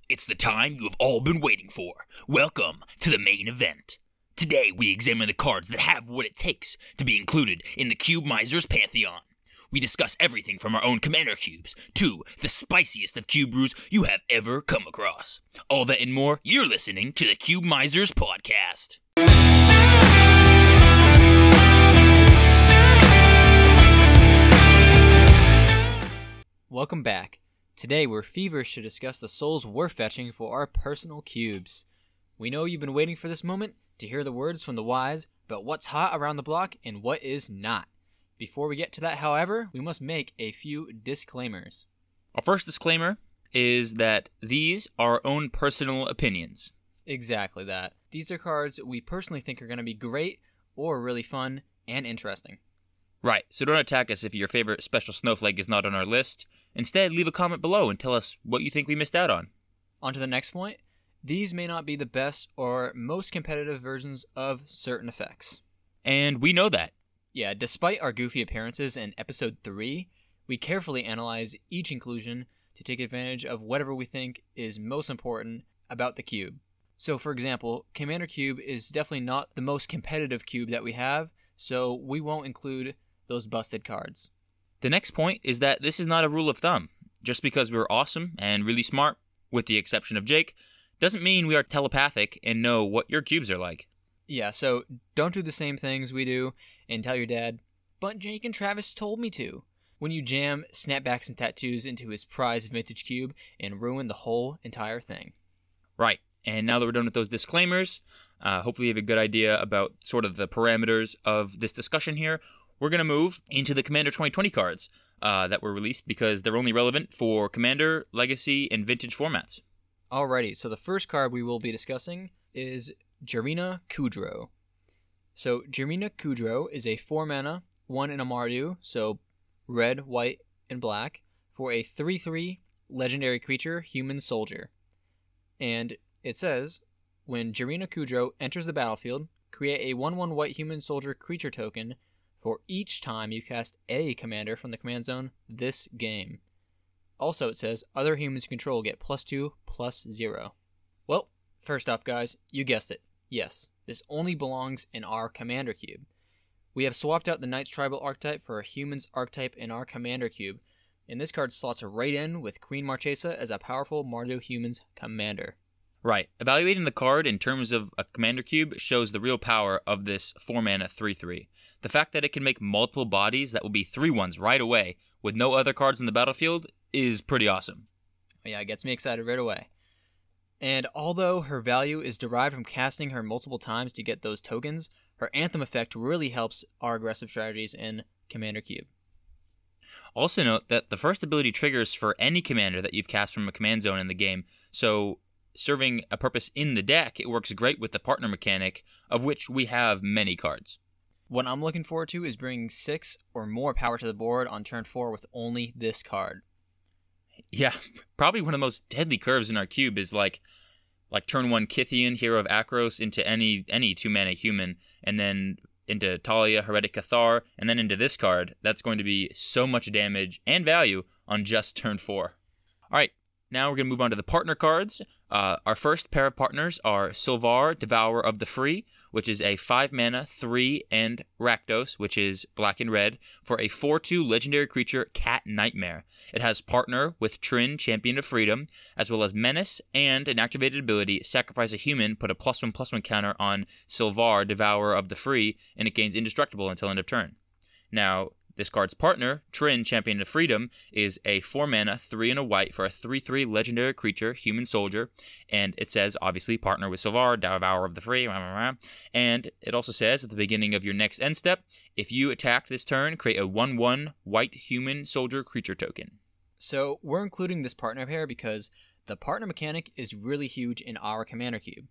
It's the time you have all been waiting for. Welcome to the main event. Today we examine the cards that have what it takes to be included in the CardMisers pantheon. We discuss everything from our own commander cubes to the spiciest of cube brews you have ever come across. All that and more, you're listening to the CardMisers podcast. Welcome back. Today we're feverish to discuss the souls we're fetching for our personal cubes. We know you've been waiting for this moment to hear the words from the wise about what's hot around the block and what is not. Before we get to that, however, we must make a few disclaimers. Our first disclaimer is that these are our own personal opinions. Exactly that. These are cards we personally think are going to be great or really fun and interesting. Right, so don't attack us if your favorite special snowflake is not on our list. Instead, leave a comment below and tell us what you think we missed out on. On to the next point. These may not be the best or most competitive versions of certain effects. And we know that. Yeah, despite our goofy appearances in Episode 3, we carefully analyze each inclusion to take advantage of whatever we think is most important about the cube. So, for example, Commander Cube is definitely not the most competitive cube that we have, so we won't include those busted cards. The next point is that this is not a rule of thumb. Just because we're awesome and really smart, with the exception of Jake, doesn't mean we are telepathic and know what your cubes are like. Yeah, so don't do the same things we do and tell your dad, "But Jake and Travis told me to," when you jam snapbacks and tattoos into his prized vintage cube and ruin the whole entire thing. Right, and now that we're done with those disclaimers, hopefully you have a good idea about sort of the parameters of this discussion here. We're going to move into the Commander 2020 cards that were released because they're only relevant for Commander, Legacy, and Vintage formats. Alrighty, so the first card we will be discussing is Jarina Kudro. So Jarina Kudro is a 4-mana, 1 in a Mardu, so red, white, and black, for a 3/3 legendary creature, human soldier. And it says, when Jarina Kudro enters the battlefield, create a 1/1 white human soldier creature token for each time you cast a commander from the command zone this game. Also, it says, other humans you control get +2/+0. Well, first off, guys, you guessed it. Yes, this only belongs in our Commander Cube. We have swapped out the Knight's Tribal archetype for a Human's archetype in our Commander Cube, and this card slots right in with Queen Marchesa as a powerful Mardu Humans commander. Right. Evaluating the card in terms of a Commander Cube shows the real power of this 4-mana 3/3. The fact that it can make multiple bodies that will be 3/1s right away with no other cards in the battlefield is pretty awesome. Yeah, it gets me excited right away. And although her value is derived from casting her multiple times to get those tokens, her Anthem effect really helps our aggressive strategies in Commander Cube. Also note that the first ability triggers for any commander that you've cast from a command zone in the game, so serving a purpose in the deck, it works great with the partner mechanic, of which we have many cards. What I'm looking forward to is bringing 6 or more power to the board on turn 4 with only this card. Yeah, probably one of the most deadly curves in our cube is like turn 1 Kithian, Hero of Akros, into any 2-mana human, and then into Talia, Heretic Cathar, and then into this card. That's going to be so much damage and value on just turn 4. Alright, now we're going to move on to the partner cards. Our first pair of partners are Sylvar, Devourer of the Free, which is a 5-mana, 3 and Rakdos, which is black and red, for a 4/2 legendary creature, Cat Nightmare. It has partner with Trin, Champion of Freedom, as well as Menace, and an activated ability, sacrifice a human, put a +1/+1 counter on Sylvar, Devourer of the Free, and it gains indestructible until end of turn. Now, this card's partner, Trin, Champion of Freedom, is a 4-mana, 3 and a white for a 3/3 legendary creature, human soldier, and it says, obviously, partner with Sylvar, Devourer of the Free, and it also says at the beginning of your next end step, if you attack this turn, create a 1/1 white human soldier creature token. So we're including this partner pair because the partner mechanic is really huge in our Commander Cube.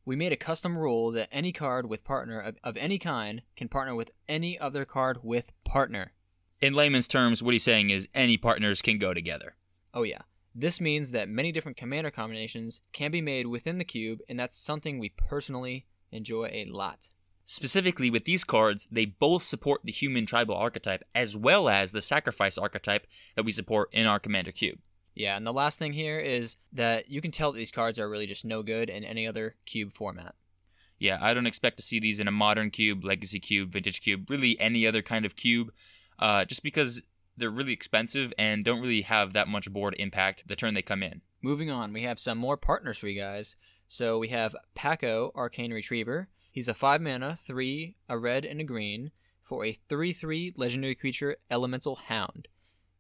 We made a custom rule that any card with partner of any kind can partner with any other card with partner. In layman's terms, what he's saying is any partners can go together. Oh yeah. This means that many different commander combinations can be made within the cube, and that's something we personally enjoy a lot. Specifically with these cards, they both support the human tribal archetype as well as the sacrifice archetype that we support in our Commander Cube. Yeah, and the last thing here is that you can tell that these cards are really just no good in any other cube format. Yeah, I don't expect to see these in a modern cube, legacy cube, vintage cube, really any other kind of cube, just because they're really expensive and don't really have that much board impact the turn they come in. Moving on, we have some more partners for you guys. So we have Paco, Arcane Retriever. He's a 5 mana, 3, a red, and a green for a 3/3 legendary creature, Elemental Hound.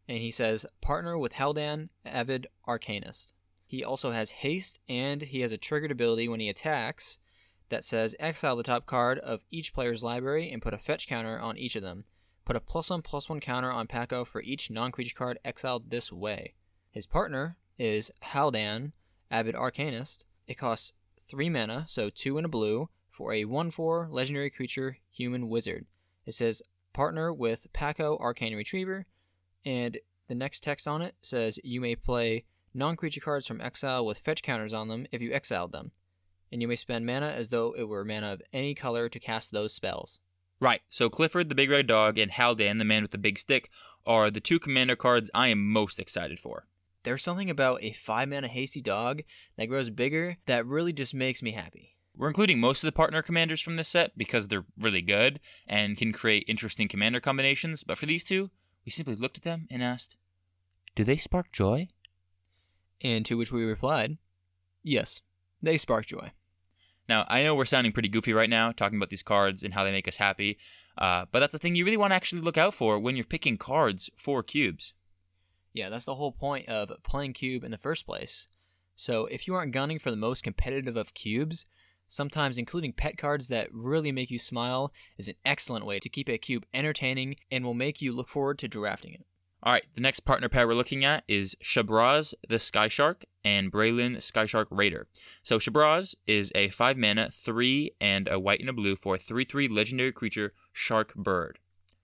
And he says, partner with Haldan, Avid Arcanist. He also has haste, and he has a triggered ability when he attacks that says, exile the top card of each player's library and put a fetch counter on each of them. Put a +1/+1 counter on Paco for each non-creature card exiled this way. His partner is Haldan, Avid Arcanist. It costs 3 mana, so 2 and a blue, for a 1/4 legendary creature, Human Wizard. It says, partner with Paco, Arcane Retriever, and the next text on it says, you may play non-creature cards from exile with fetch counters on them if you exiled them. And you may spend mana as though it were mana of any color to cast those spells. Right, so Clifford the Big Red Dog and Haldan the Man with the Big Stick are the 2 commander cards I am most excited for. There's something about a 5 mana hasty dog that grows bigger that really just makes me happy. We're including most of the partner commanders from this set because they're really good and can create interesting commander combinations, but for these 2, we simply looked at them and asked, do they spark joy? And to which we replied, yes, they spark joy. Now, I know we're sounding pretty goofy right now, talking about these cards and how they make us happy, but that's the thing you really want to actually look out for when you're picking cards for cubes. Yeah, that's the whole point of playing cube in the first place. So if you aren't gunning for the most competitive of cubes, sometimes including pet cards that really make you smile is an excellent way to keep a cube entertaining and will make you look forward to drafting it. Alright, the next partner pair we're looking at is Shabraz the Sky Shark and Braylon Sky Shark Raider. So Shabraz is a 5 mana, 3 and a white and a blue for a 3/3 legendary creature, Shark Bird.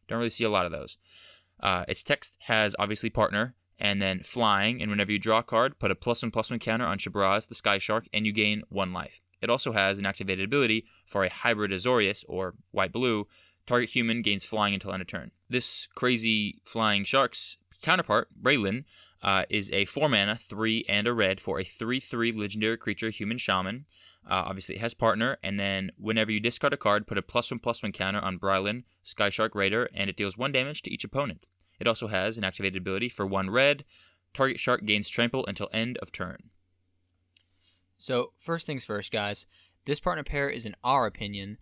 Don't really see a lot of those. Its text has obviously partner, and then flying, and whenever you draw a card, put a +1/+1 counter on Shabraz the Sky Shark, and you gain 1 life. It also has an activated ability for a hybrid Azorius, or white-blue. Target human gains flying until end of turn. This crazy flying shark's counterpart, Braylon, is a 4 mana, 3 and a red for a 3/3 legendary creature, Human Shaman. Obviously, it has partner, and then whenever you discard a card, put a +1/+1 counter on Braylon, Sky Shark Raider, and it deals 1 damage to each opponent. It also has an activated ability for 1 red. Target shark gains trample until end of turn. So, first things first, guys. This partner pair is, in our opinion,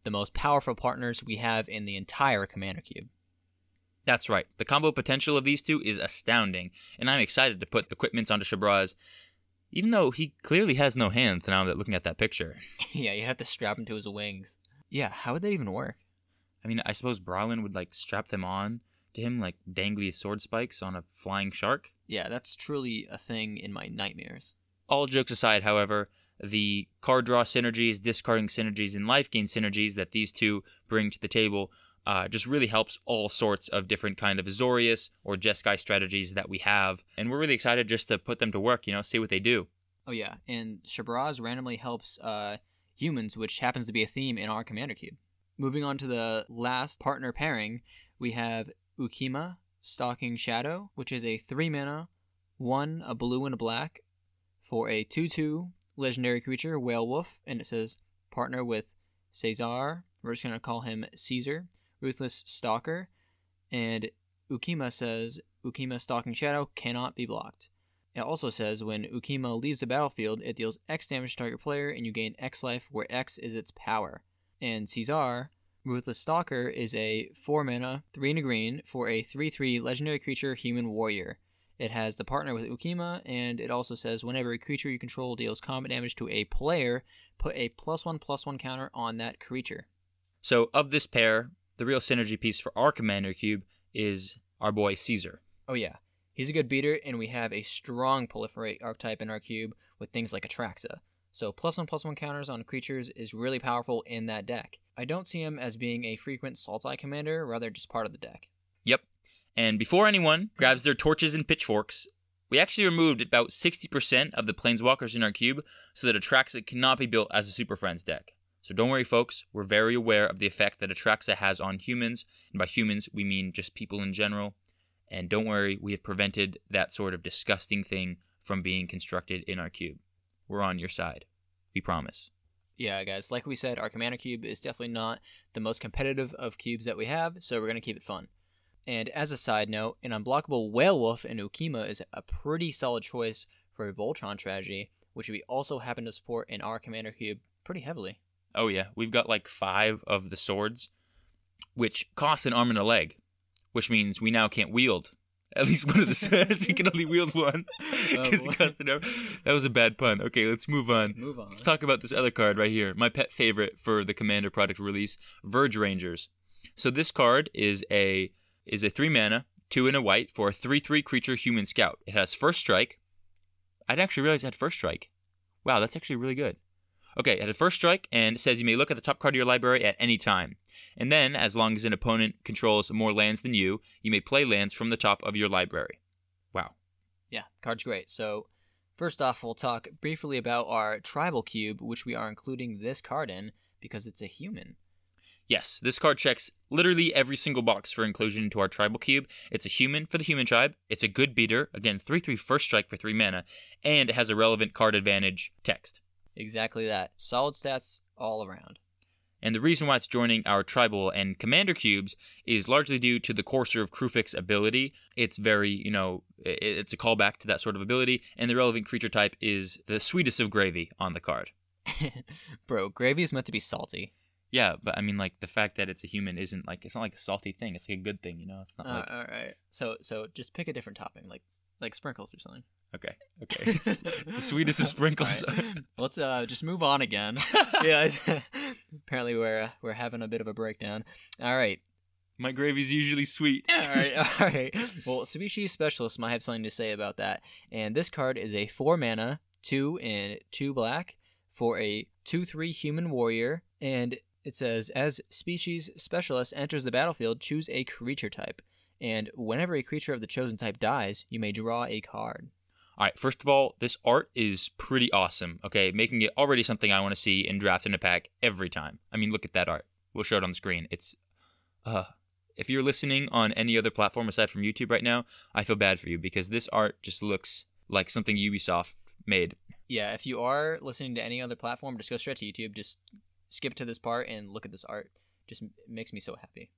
the most powerful partners we have in the entire Commander Cube. That's right. The combo potential of these 2 is astounding, and I'm excited to put equipments onto Shabraz, even though he clearly has no hands now that looking at that picture. Yeah, you have to strap him to his wings. Yeah, how would that even work? I mean, I suppose Braylon would, strap them on to him like dangly sword spikes on a flying shark. Yeah, that's truly a thing in my nightmares. All jokes aside, however, the card draw synergies, discarding synergies, and life gain synergies that these 2 bring to the table just really helps all sorts of different kind of Azorius or Jeskai strategies that we have. And we're really excited just to put them to work, see what they do. Oh yeah, and Shabraz randomly helps humans, which happens to be a theme in our Commander Cube. Moving on to the last partner pairing, we have Ukima, Stalking Shadow, which is a 3 mana, 1, a blue and a black, for a 2/2 legendary creature, Whalewolf, and it says partner with Cesar. We're just going to call him Caesar, Ruthless Stalker, and Ukima says Ukima Stalking Shadow cannot be blocked. It also says when Ukima leaves the battlefield, it deals X damage to target player, and you gain X life, where X is its power. And Caesar, Ruthless Stalker, is a 4 mana, 3 and a green, for a 3/3 legendary creature, Human Warrior. It has the partner with Ukima, and it also says whenever a creature you control deals combat damage to a player, put a +1/+1 counter on that creature. So, of this pair, the real synergy piece for our Commander Cube is our boy Caesar. Oh yeah, he's a good beater, and we have a strong proliferate archetype in our cube with things like Atraxa. So +1/+1 counters on creatures is really powerful in that deck. I don't see him as being a frequent Sultai commander, rather just part of the deck. Yep. And before anyone grabs their torches and pitchforks, we actually removed about 60% of the planeswalkers in our cube so that Atraxa cannot be built as a Super Friends deck. So don't worry, folks, we're very aware of the effect that Atraxa has on humans, and by humans we mean just people in general. And don't worry, we have prevented that sort of disgusting thing from being constructed in our cube. We're on your side. We promise. Yeah, guys, like we said, our Commander Cube is definitely not the most competitive of cubes that we have, so we're going to keep it fun. And as a side note, an unblockable Whale Wolf in Ukima is a pretty solid choice for a Voltron strategy, which we also happen to support in our Commander Cube pretty heavily. Oh yeah, we've got like 5 of the swords, which cost an arm and a leg, which means we now can't wield at least one of the swords. We can only wield one because it cost an arm. That was a bad pun. Okay, let's move on. Let's talk about this other card right here. My pet favorite for the Commander product release, Verge Rangers. So this card is a 3-mana, 2 and a white for a 3/3 creature human scout. It has first strike. I didn't actually realize it had first strike. Wow, that's actually really good. Okay, it had first strike, and it says you may look at the top card of your library at any time. And then, as long as an opponent controls more lands than you may play lands from the top of your library. Wow. Yeah, card's great. So, first off, we'll talk briefly about our Tribal Cube, which we are including this card in because it's a human. Yes, this card checks literally every single box for inclusion into our Tribal Cube. It's a human for the human tribe. It's a good beater. Again, 3/3 first strike for 3 mana. And it has a relevant card advantage text. Exactly that. Solid stats all around. And the reason why it's joining our Tribal and Commander cubes is largely due to the Courser of Krufix ability. It's very, it's a callback to that sort of ability, and the relevant creature type is the sweetest of gravy on the card. Bro, gravy is meant to be salty. Yeah, but I mean, like, the fact that it's a human isn't like, it's not like a salty thing. It's like a good thing, It's not like... All right. So just pick a different topping, like sprinkles or something. Okay. It's the sweetest of sprinkles. Right. Let's just move on again. Yeah. Apparently we're having a bit of a breakdown. All right. My gravy's usually sweet. All right. Well, Species Specialist might have something to say about that. And this card is a 4-mana, 2 and 2 black for a 2/3 human warrior. And it says, as Species Specialist enters the battlefield, choose a creature type. And whenever a creature of the chosen type dies, you may draw a card. All right, first of all, this art is pretty awesome, okay? Making it already something I want to see in Draft in a Pack every time. I mean, look at that art. We'll show it on the screen. It's, if you're listening on any other platform aside from YouTube right now, I feel bad for you because this art just looks like something Ubisoft made. Yeah, if you are listening to any other platform, just go straight to YouTube. Just skip to this part and look at this art. Just makes me so happy.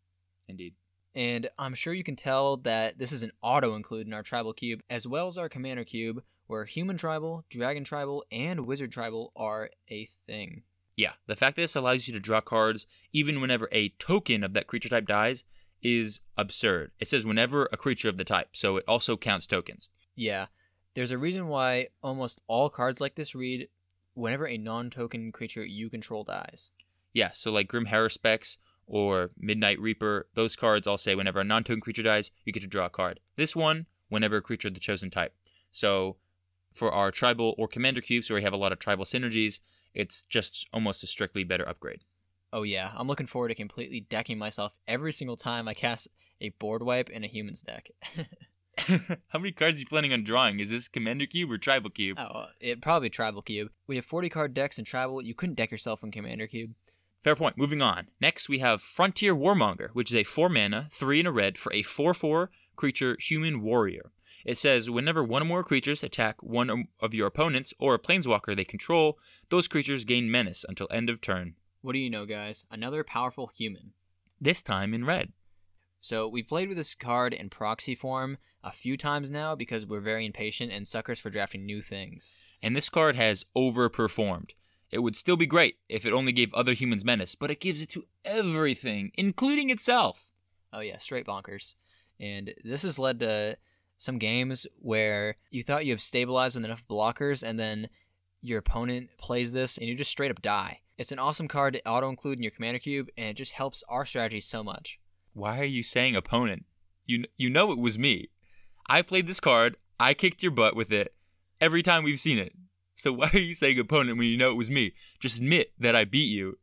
Indeed. And I'm sure you can tell that this is an auto-include in our Tribal Cube, as well as our Commander Cube, where Human Tribal, Dragon Tribal, and Wizard Tribal are a thing. Yeah, the fact that this allows you to draw cards even whenever a token of that creature type dies is absurd. It says whenever a creature of the type, so it also counts tokens. Yeah, there's a reason why almost all cards like this read, whenever a non-token creature you control dies. Yeah, so like Grim Haruspex or Midnight Reaper, those cards all say whenever a non-token creature dies, you get to draw a card. This one, whenever a creature of the chosen type. So for our Tribal or Commander cubes, where we have a lot of Tribal synergies, it's just almost a strictly better upgrade. Oh yeah, I'm looking forward to completely decking myself every single time I cast a board wipe in a human's deck. How many cards are you planning on drawing? Is this Commander Cube or Tribal Cube? Oh, it probably Tribal Cube. We have 40 card decks in Tribal. You couldn't deck yourself in Commander Cube. Fair point. Moving on. Next, we have Frontier Warmonger, which is a 4-mana, 3 and a red for a 4/4 creature human warrior. It says whenever one or more creatures attack one of your opponents or a planeswalker they control, those creatures gain menace until end of turn. What do you know, guys? Another powerful human. This time in red. So we've played with this card in proxy form a few times now because we're very impatient and suckers for drafting new things. And this card has overperformed. It would still be great if it only gave other humans menace, but it gives it to everything, including itself. Oh yeah, straight bonkers. And this has led to some games where you thought you have stabilized with enough blockers and then your opponent plays this and you just straight up die. It's an awesome card to auto-include in your Commander Cube, and it just helps our strategy so much. Why are you saying opponent? You know it was me. I played this card, I kicked your butt with it every time we've seen it. So why are you saying opponent when you know it was me? Just admit that I beat you.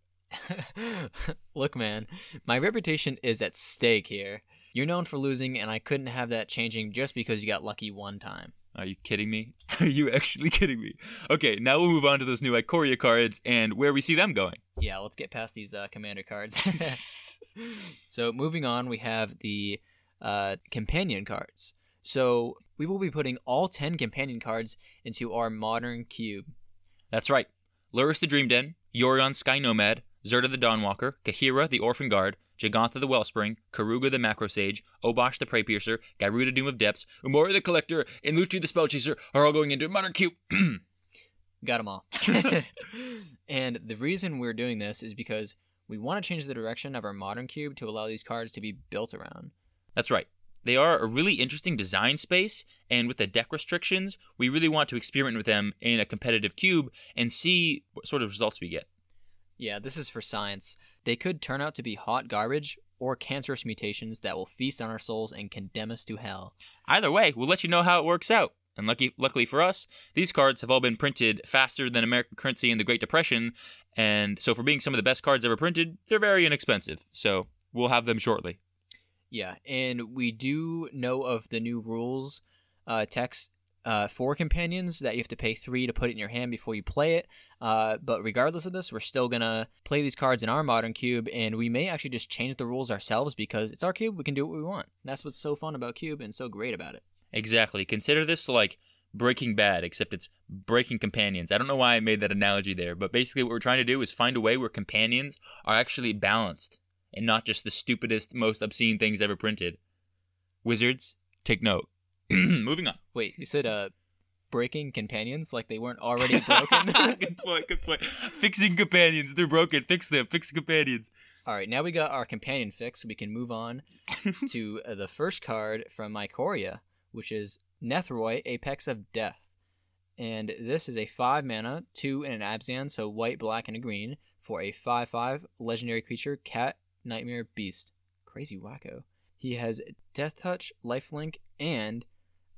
Look, man, my reputation is at stake here. You're known for losing, and I couldn't have that changing just because you got lucky one time. Are you kidding me? Are you actually kidding me? Okay, now we'll move on to those new Ikoria cards and where we see them going. Yeah, let's get past these Commander cards. So moving on, we have the companion cards. So we will be putting all 10 companion cards into our modern cube. That's right. Lurrus the Dream Den, Yorion Sky Nomad, Zerta the Dawnwalker, Kahira the Orphan Guard, Jagantha the Wellspring, Karuga the Macro Sage, Obosh the Prey Piercer, Garuda Doom of Depths, Umori the Collector, and Luchi the Spellchaser are all going into a modern cube. Got them all. And the reason we're doing this is because we want to change the direction of our modern cube to allow these cards to be built around. That's right. They are a really interesting design space, and with the deck restrictions, we really want to experiment with them in a competitive cube and see what sort of results we get. Yeah, this is for science. They could turn out to be hot garbage or cancerous mutations that will feast on our souls and condemn us to hell. Either way, we'll let you know how it works out. And luckily for us, these cards have all been printed faster than American currency in the Great Depression, and so for being some of the best cards ever printed, they're very inexpensive. So we'll have them shortly. Yeah, and we do know of the new rules text for companions that you have to pay 3 to put it in your hand before you play it. But regardless of this, we're still going to play these cards in our modern cube, and we may actually just change the rules ourselves because it's our cube. We can do what we want. That's what's so fun about cube and so great about it. Exactly. Consider this like Breaking Bad, except it's breaking companions. I don't know why I made that analogy there, but basically what we're trying to do is find a way where companions are actually balanced and not just the stupidest, most obscene things ever printed. Wizards, take note. Moving on. Wait, you said breaking companions like they weren't already broken? Good point. Fixing companions. They're broken. Fix them. Fix companions. All right, now we got our companion fix. We can move on to the first card from Ikoria, which is Nethroi, Apex of Death. And this is a 5 mana, 2 and an Abzan, so white, black, and a green, for a 5/5 legendary creature, Cat, Nightmare, Beast. Crazy wacko. He has Death Touch, Lifelink, and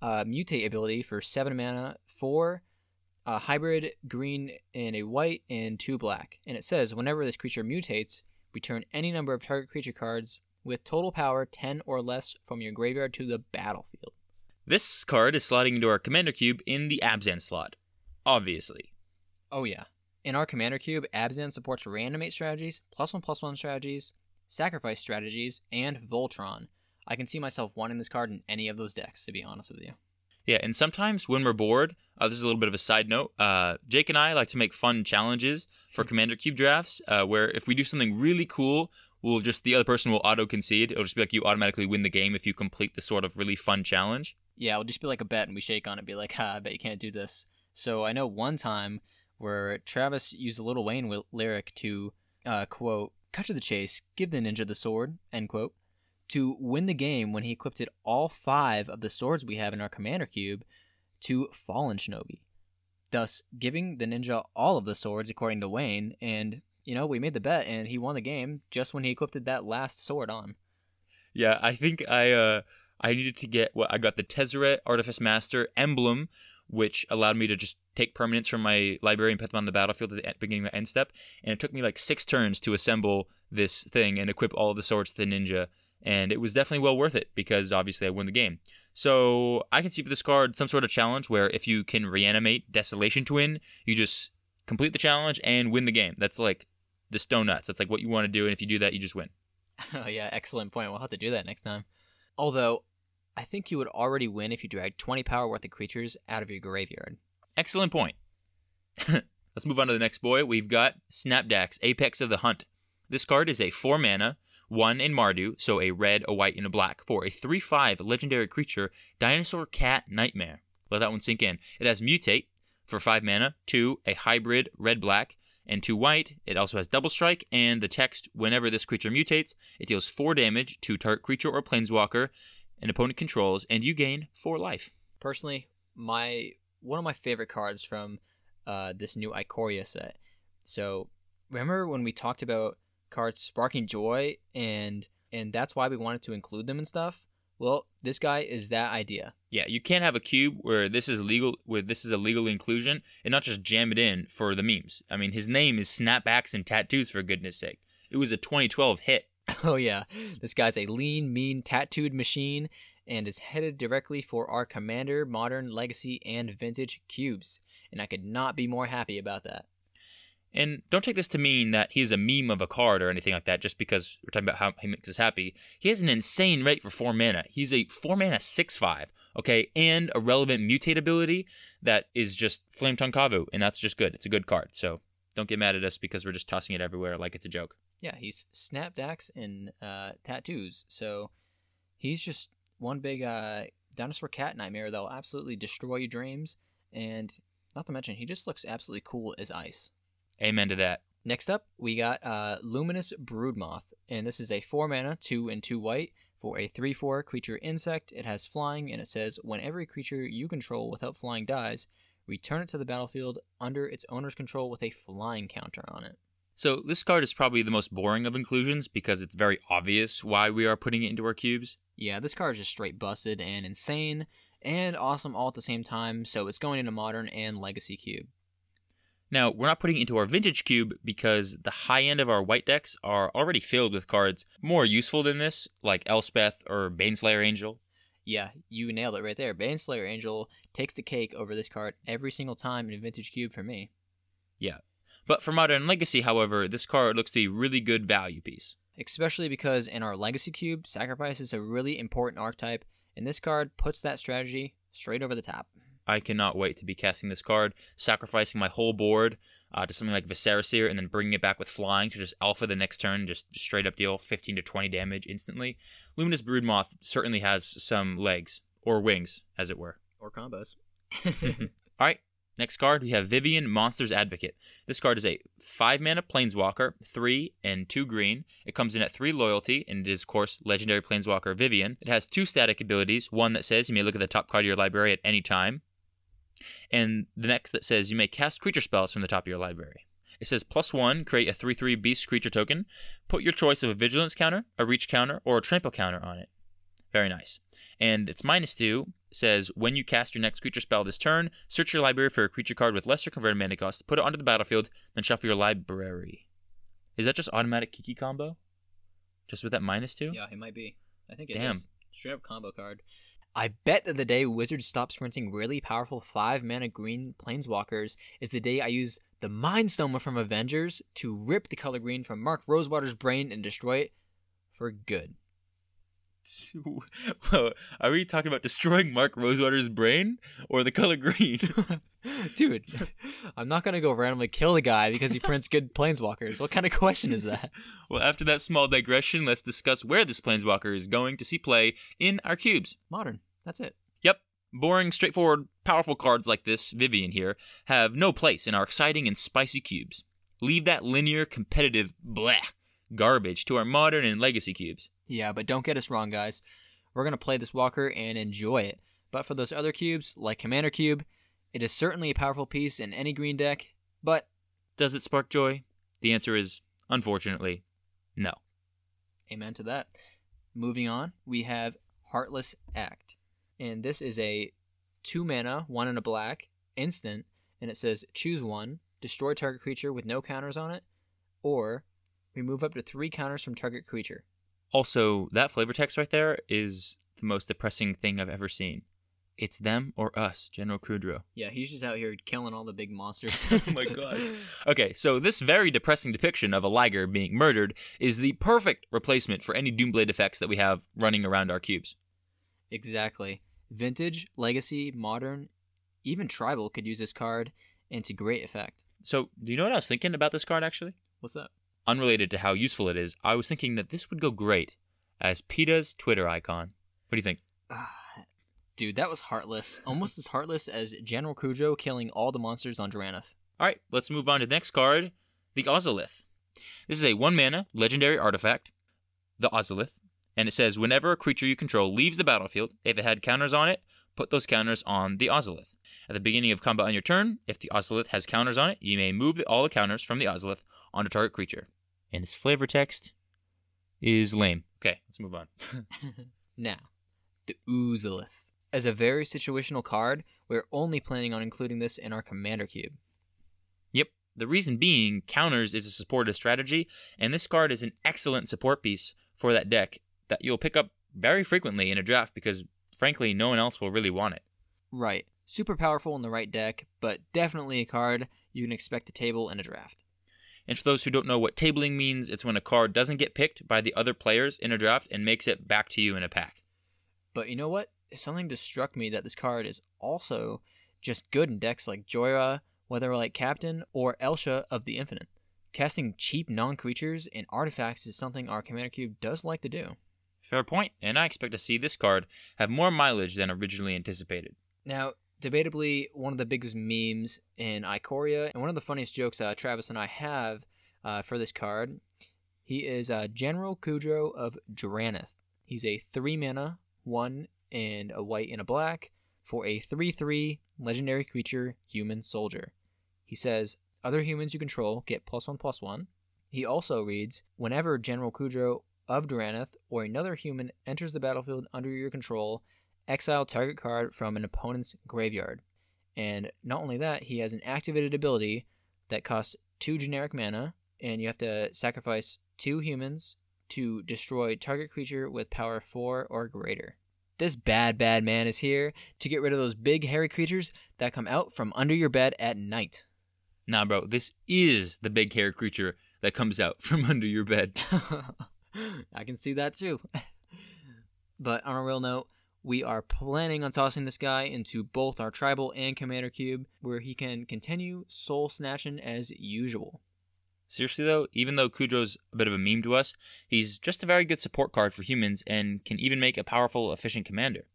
Mutate ability for 7 mana, 4 hybrid, green, and a white, and 2 black. And it says, whenever this creature mutates, return any number of target creature cards with total power 10 or less from your graveyard to the battlefield. This card is slotting into our Commander Cube in the Abzan slot. Obviously. Oh yeah. In our Commander Cube, Abzan supports Reanimate strategies, +1/+1 strategies, Sacrifice strategies, and Voltron. I can see myself wanting this card in any of those decks, to be honest with you. Yeah, and sometimes when we're bored, this is a little bit of a side note, Jake and I like to make fun challenges for Commander Cube drafts, where if we do something really cool, the other person will auto-concede. It'll just be like you automatically win the game if you complete this sort of really fun challenge. Yeah, it'll just be like a bet, and we shake on it and be like, I bet you can't do this. So I know one time where Travis used a Lil Wayne lyric to, quote, cut to the chase, give the ninja the sword, end quote, to win the game when he equipped all 5 of the swords we have in our Commander Cube to Fallen Shinobi, thus giving the ninja all of the swords according to Wayne, and, we made the bet, and he won the game just when he equipped that last sword on. Yeah, I think I needed to get, I got the Tezzeret Artifice Emblem, which allowed me to just take permanents from my library and put them on the battlefield at the beginning of my end step, and it took me like 6 turns to assemble this thing and equip all of the swords to the ninja. And it was definitely well worth it because obviously I won the game. So I can see for this card some sort of challenge where if you can reanimate Desolation Twin, you just complete the challenge and win the game. That's like the stone nuts. That's like what you want to do. And if you do that, you just win. Oh yeah, excellent point. We'll have to do that next time. Although, I think you would already win if you dragged 20 power worth of creatures out of your graveyard. Excellent point. Let's move on to the next boy. We've got Snapdax, Apex of the Hunt. This card is a 4 mana, 1 in Mardu, so a red, a white, and a black, for a 3/5 legendary creature, Dinosaur Cat Nightmare. Let that one sink in. It has Mutate for 5 mana, 2, a hybrid, red-black, and 2 white. It also has Double Strike, and the text, whenever this creature mutates, it deals 4 damage to target creature or planeswalker an opponent controls, and you gain 4 life. Personally, one of my favorite cards from this new Ikoria set. So, remember when we talked about cards sparking joy, and that's why we wanted to include them and stuff? Well, this guy is that idea. Yeah, you can't have a cube where this is a legal inclusion and not just jam it in for the memes. I mean, his name is Snapbacks and Tattoos, for goodness sake. It was a 2012 hit. Oh yeah, this guy's a lean, mean, tattooed machine and is headed directly for our Commander, Modern, Legacy, and Vintage cubes. And I could not be more happy about that. And don't take this to mean that he's a meme of a card or anything like that just because we're talking about how he makes us happy. He has an insane rate for 4 mana. He's a 4 mana 6/5, okay? And a relevant mutate ability that is just Flame Tongue Kavu, and that's just good. It's a good card, so don't get mad at us because we're just tossing it everywhere like it's a joke. Yeah, he's Snap Dax and tattoos, so he's just one big dinosaur cat nightmare that'll absolutely destroy your dreams, and not to mention, he just looks absolutely cool as ice. Amen to that. Next up, we got Luminous Broodmoth, and this is a 4 mana, 2 and 2 white for a 3/4 creature insect. It has flying, and it says, when every creature you control without flying dies, return it to the battlefield under its owner's control with a flying counter on it. So this card is probably the most boring of inclusions because it's very obvious why we are putting it into our cubes. Yeah, this card is just straight busted and insane and awesome all at the same time, so it's going into Modern and Legacy Cube. Now, we're not putting it into our Vintage Cube because the high end of our white decks are already filled with cards more useful than this, like Elspeth or Baneslayer Angel. Yeah, you nailed it right there. Baneslayer Angel takes the cake over this card every single time in Vintage Cube for me. Yeah. But for Modern and Legacy, however, this card looks to be a really good value piece. Especially because in our Legacy Cube, Sacrifice is a really important archetype, and this card puts that strategy straight over the top. I cannot wait to be casting this card, sacrificing my whole board to something like Viscera, and then bringing it back with flying to just alpha the next turn, just straight up deal 15 to 20 damage instantly. Luminous Broodmoth certainly has some legs, or wings, as it were. Or combos. Alright, next card, we have Vivian, Monster's Advocate. This card is a 5 mana Planeswalker, 3 and 2 green. It comes in at 3 loyalty, and it is, of course, Legendary Planeswalker Vivian. It has 2 static abilities, one that says you may look at the top card of your library at any time, and the next that says you may cast creature spells from the top of your library. It says +1, create a 3/3 beast creature token. Put your choice of a vigilance counter, a reach counter, or a trample counter on it. Very nice. And it's -2 says when you cast your next creature spell this turn, search your library for a creature card with lesser converted mana cost, put it onto the battlefield, then shuffle your library. Is that just automatic Kiki combo? Just with that -2? Yeah, it might be. I think it Damn. is. Straight up combo card. I bet that the day Wizards stop printing really powerful 5 mana green Planeswalkers is the day I use the Mind Stoma from Avengers to rip the color green from Mark Rosewater's brain and destroy it for good. Whoa, are we talking about destroying Mark Rosewater's brain or the color green? Dude, I'm not going to go randomly kill the guy because he prints good Planeswalkers. What kind of question is that? Well, after that small digression, let's discuss where this Planeswalker is going to see play in our cubes. Modern. That's it. Yep. Boring, straightforward, powerful cards like this, Vivian here, have no place in our exciting and spicy cubes. Leave that linear, competitive, bleh, garbage to our Modern and Legacy cubes. Yeah, but don't get us wrong, guys. We're going to play this Walker and enjoy it. But for those other cubes, like Commander Cube, it is certainly a powerful piece in any green deck, but... Does it spark joy? The answer is, unfortunately, no. Amen to that. Moving on, we have Heartless Act. And this is a 2 mana, 1 and a black, instant, and it says choose one, destroy target creature with no counters on it, or remove up to 3 counters from target creature. Also, that flavor text right there is the most depressing thing I've ever seen. It's them or us, General Kudrow. Yeah, he's just out here killing all the big monsters. Oh my god. Okay, so this very depressing depiction of a Liger being murdered is the perfect replacement for any Doomblade effects that we have running around our cubes. Exactly. Vintage, Legacy, Modern, even Tribal could use this card, and to great effect. So, do you know what I was thinking about this card, actually? What's that? Unrelated to how useful it is, I was thinking that this would go great as PETA's Twitter icon. What do you think? Dude, that was heartless. Almost as heartless as General Kudrow killing all the monsters on Drannith. Alright, let's move on to the next card, the Ozolith. This is a 1 mana legendary artifact, the Ozolith, and it says whenever a creature you control leaves the battlefield, if it had counters on it, put those counters on the Ozolith. At the beginning of combat on your turn, if the Ozolith has counters on it, you may move all the counters from the Ozolith onto target creature. And its flavor text is lame. Okay, let's move on. Now, the Ozolith. As a very situational card, we're only planning on including this in our Commander Cube. Yep, the reason being, counters is a supportive strategy, and this card is an excellent support piece for that deck that you'll pick up very frequently in a draft because, frankly, no one else will really want it. Right. Super powerful in the right deck, but definitely a card you can expect to table in a draft. And for those who don't know what tabling means, it's when a card doesn't get picked by the other players in a draft and makes it back to you in a pack. But you know what? Something just struck me that this card is also just good in decks like Joyra, Weatherlight Captain, or Elsha of the Infinite. Casting cheap non-creatures and artifacts is something our Commander Cube does like to do. Fair point, and I expect to see this card have more mileage than originally anticipated. Now, debatably, one of the biggest memes in Ikoria, and one of the funniest jokes Travis and I have for this card, he is General Kudro of Drannith. He's a 3-mana, 1 and a white and a black, for a 3/3 legendary creature, human soldier. He says, other humans you control get +1/+1. He also reads, whenever General Kudro of Drannith or another human enters the battlefield under your control, exile target card from an opponent's graveyard. And not only that, he has an activated ability that costs 2 generic mana, and you have to sacrifice 2 humans to destroy target creature with power 4 or greater. This bad man is here to get rid of those big hairy creatures that come out from under your bed at night. Nah, bro, this is the big hairy creature that comes out from under your bed. I can see that too. But on a real note, we are planning on tossing this guy into both our Tribal and Commander Cube, where he can continue soul snatching as usual. Seriously though, even though Kudro's a bit of a meme to us, he's just a very good support card for humans and can even make a powerful, efficient commander.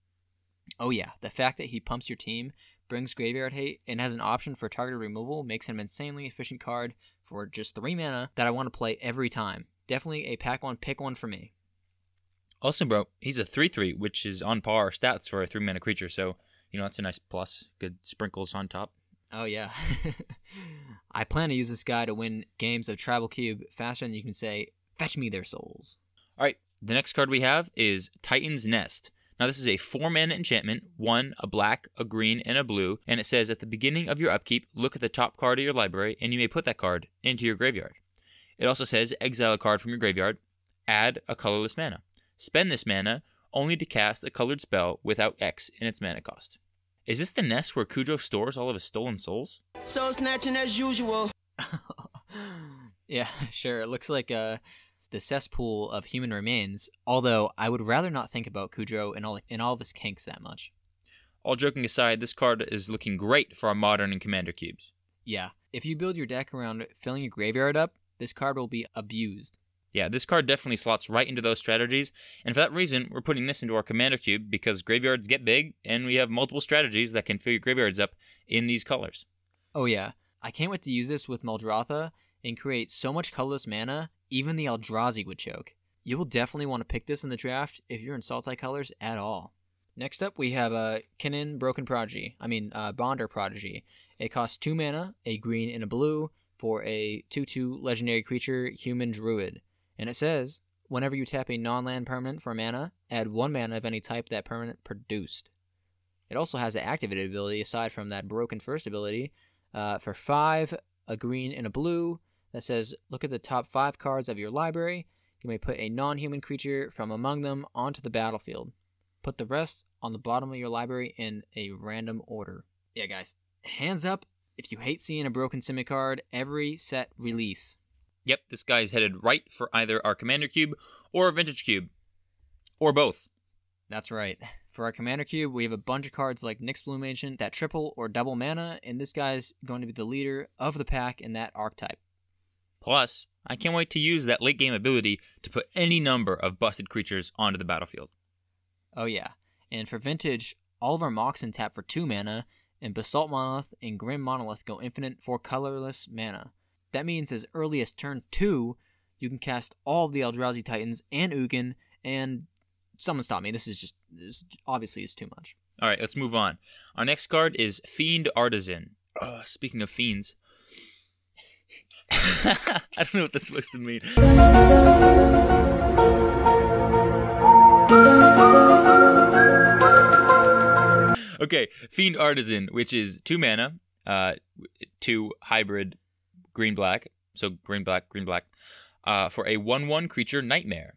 Oh yeah, the fact that he pumps your team, brings graveyard hate, and has an option for target removal makes him an insanely efficient card for just 3 mana that I want to play every time. Definitely a pack one, pick one for me. Also, bro, he's a 3/3, which is on par stats for a 3-mana creature, so, that's a nice plus. Good sprinkles on top. Oh, yeah. I plan to use this guy to win games of Tribal Cube faster than you can say, fetch me their souls. All right, the next card we have is Titan's Nest. Now, this is a 4-mana enchantment, 1, a black, a green, and a blue, and it says at the beginning of your upkeep, look at the top card of your library, and you may put that card into your graveyard. It also says exile a card from your graveyard, add a colorless mana. Spend this mana only to cast a colored spell without X in its mana cost. Is this the nest where Kudro stores all of his stolen souls? Soul snatching as usual. Yeah, sure. It looks like the cesspool of human remains, although I would rather not think about Kudro and all of his kinks that much. All joking aside, this card is looking great for our Modern and Commander cubes. Yeah, if you build your deck around filling your graveyard up, this card will be abused. Yeah, this card definitely slots right into those strategies, and for that reason, we're putting this into our Commander cube because graveyards get big, and we have multiple strategies that can fill your graveyards up in these colors. Oh yeah, I can't wait to use this with Muldrotha and create so much colorless mana, even the Eldrazi would choke. You will definitely want to pick this in the draft if you're in Sultai colors at all. Next up, we have Kinnan Bonder Prodigy. It costs 2 mana, a green and a blue, for a 2/2 legendary creature, human druid. And it says, whenever you tap a non-land permanent for mana, add 1 mana of any type that permanent produced. It also has an activated ability, aside from that broken first ability, for 5, a green and a blue, that says, look at the top 5 cards of your library. You may put a non-human creature from among them onto the battlefield. Put the rest on the bottom of your library in a random order. Yeah, guys, hands up if you hate seeing a broken Simic card every set release. Yep, this guy is headed right for either our Commander cube or a Vintage cube. Or both. That's right. For our Commander cube, we have a bunch of cards like Nyx Bloom Ancient that triple or double mana, and this guy's going to be the leader of the pack in that archetype. Plus, I can't wait to use that late game ability to put any number of busted creatures onto the battlefield. Oh yeah, and for Vintage, all of our Moxen tap for 2 mana, and Basalt Monolith and Grim Monolith go infinite for colorless mana. That means as early as turn 2, you can cast all of the Eldrazi Titans and Ugin, and someone stop me. This obviously is too much. All right, let's move on. Our next card is Fiend Artisan. Speaking of fiends. I don't know what that's supposed to mean. Okay, Fiend Artisan, which is 2 mana, 2 hybrid green-black, so green-black, for a 1/1 creature Nightmare.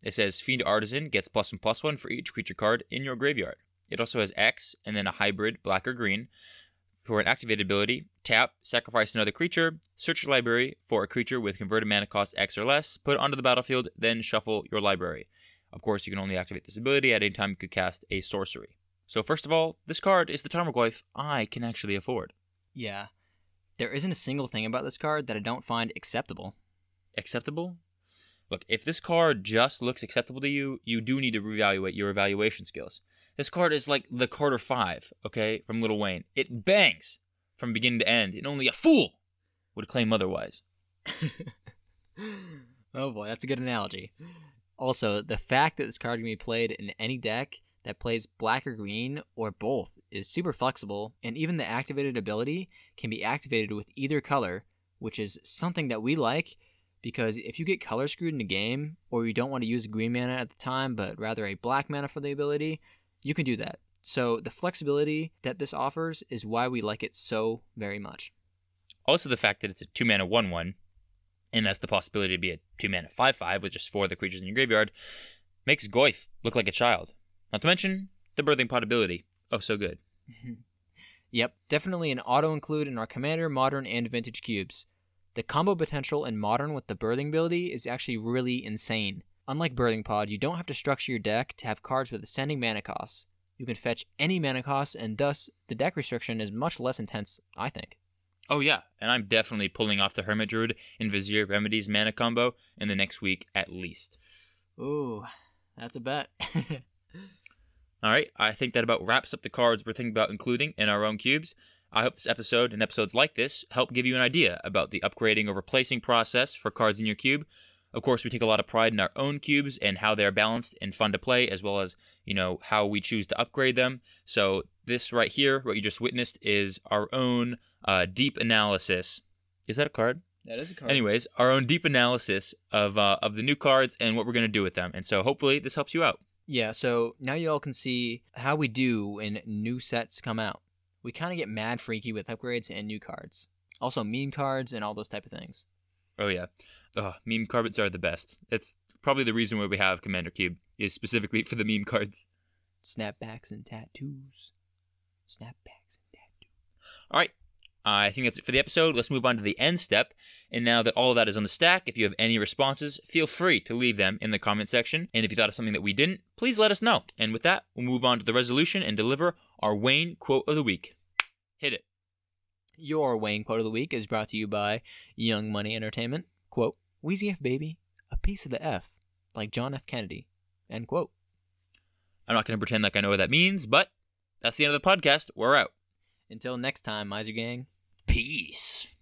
It says Fiend Artisan gets +1/+1 for each creature card in your graveyard. It also has X and then a hybrid black or green For an activated ability, tap, sacrifice another creature, search your library for a creature with converted mana cost X or less, put it onto the battlefield, then shuffle your library. Of course, you can only activate this ability at any time you could cast a sorcery. So first of all, this card is the Tarmogoyf I can actually afford. Yeah. There isn't a single thing about this card that I don't find acceptable. Acceptable? Look, if this card just looks acceptable to you, you do need to reevaluate your evaluation skills. This card is like the Carter 5, okay, from Lil Wayne. It bangs from beginning to end, and only a fool would claim otherwise. Oh boy, that's a good analogy. Also, the fact that this card can be played in any deck that plays black or green, or both, is super flexible, and even the activated ability can be activated with either color, which is something that we like, because if you get color screwed in a game, or you don't want to use green mana at the time, but rather a black mana for the ability, you can do that. So the flexibility that this offers is why we like it so very much. Also the fact that it's a 2-mana 1/1, and has the possibility to be a 2-mana 5/5 with just 4 of the creatures in your graveyard, makes Goyf look like a child. Not to mention the birthing pot ability. Oh, so good. Yep, definitely an auto-include in our Commander, Modern, and Vintage cubes. The combo potential in Modern with the birthing ability is actually really insane. Unlike Birthing Pod, you don't have to structure your deck to have cards with ascending mana costs. You can fetch any mana cost, and thus the deck restriction is much less intense, I think. Oh yeah, and I'm definitely pulling off the Hermit Druid and Vizier Remedies mana combo in the next week at least. Ooh, that's a bet. Alright, I think that about wraps up the cards we're thinking about including in our own cubes. I hope this episode and episodes like this help give you an idea about the upgrading or replacing process for cards in your cube. Of course, we take a lot of pride in our own cubes and how they're balanced and fun to play, as well as, how we choose to upgrade them. So this right here, what you just witnessed, is our own deep analysis. Is that a card? That is a card. Anyways, our own deep analysis of the new cards and what we're going to do with them. And so hopefully this helps you out. Yeah, so now you all can see how we do when new sets come out. We kind of get mad freaky with upgrades and new cards. Also meme cards and all those type of things. Oh yeah. Meme cards are the best. It's probably the reason why we have Commander Cube, is specifically for the meme cards. Snapbacks and tattoos. Snapbacks and tattoos. Alright, I think that's it for the episode. Let's move on to the end step. And now that all of that is on the stack, if you have any responses, feel free to leave them in the comment section. And if you thought of something that we didn't, please let us know. And with that, we'll move on to the resolution and deliver our Wayne quote of the week. Hit it. Your Wayne quote of the week is brought to you by Young Money Entertainment. Quote, Wheezy F baby, a piece of the F, like John F. Kennedy. End quote. I'm not going to pretend like I know what that means, but that's the end of the podcast. We're out. Until next time, Miser Gang. Peace.